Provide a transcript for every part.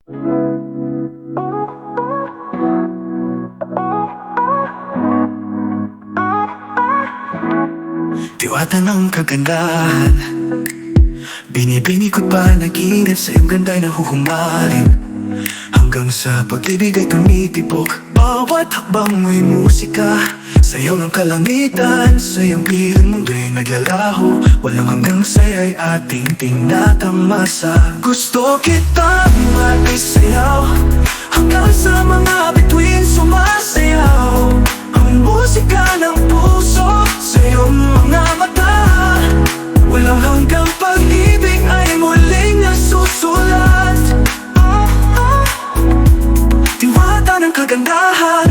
Diwata ng kagandahan, binibini ko't panaginip sa iyong ganda'y nahuhumaling. Hanggang sa pag-ibig ay tumitibok, bawat hakbang may musika. Sa iyong ng kalangitan, sa iyong bihang mundo'y naglalaho. Walang hanggang saya'y ating tinatamasa. Gusto kitang maisayaw, hanggang sa mga bituin sumasayaw. Ang musika ng puso sa iyong mga mata. Walang hanggang pag-ibig ay muling nasusulat. Diwata ng kagandahan,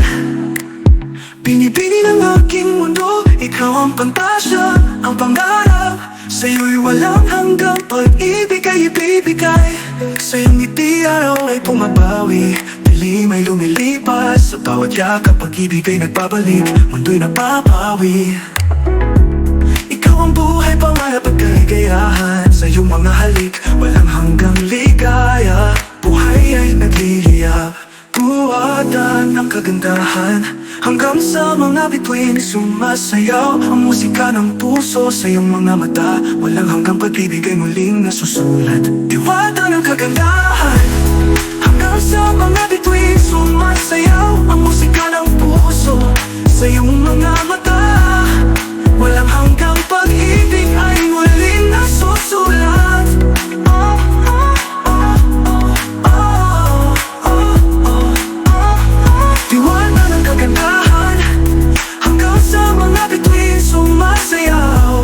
binibini ng aking mundo. Ikaw ang pantasya, ang pangarap. Sa'yo'y walang hanggang pag-ibig ay ibibigay. Sa iyong ngiti araw ay pumapawi, dilim ay lumilipas. Sa bawat yakap pag-ibig ay nagbabalik, mundo'y napapawi. Ikaw ang buhay, pangarap at kaligayahan. Sa iyong mga halik, walang hanggang ligaya. Buhay ay nagliliyap, buwatan ng kagandahan. Hanggang sa mga bituin sumasayaw. Ang musika ng puso sa iyong mga mata. Walang hanggang pag-ibig ay muling nasusulat. Diwata ng kagandahan, hanggang sa mga bituin sumasayaw. Ang musika ng puso sa iyong mga mata. Walang hanggang pag-ibig ay muling nasusulat. Diwata ng kagandahan, hanggang sa mga bituin sumasayaw.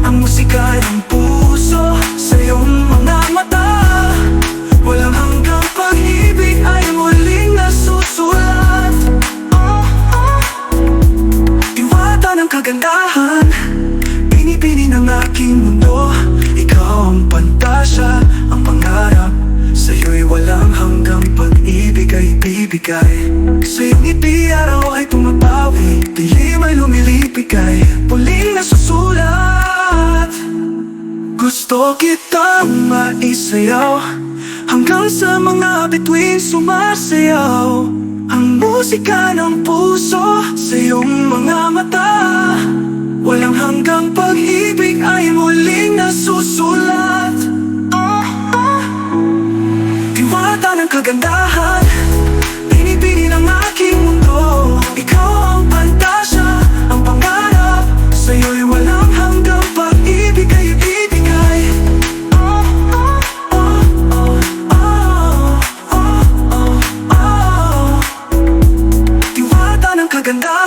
Ang musika ng puso sa iyong mga mata. Walang hanggang pag-ibig ay muling nasusulat. Diwata ng kagandahan, binibini ng aking mundo. Ikaw ang pantasya, ang pangarap. Sa'yo'y walang hanggang pag-ibig ay bibigay. Sa iyong ngiti araw ay pumapawi, dilim ay lumilipigay, muling nasusulat. Gusto kitang maisayaw, hanggang sa mga bituin sumasayaw. Ang musika ng puso sa iyong mga mata. Walang hanggang pag-ibig ay muling nasusulat. Diwata ng kagandahan, binibini ng aking mundo. Ikaw ang pantasya, ang pangarap. Sa'yo'y walang hanggang pag-ibig ay ibibigay. Diwata ng kagandahan.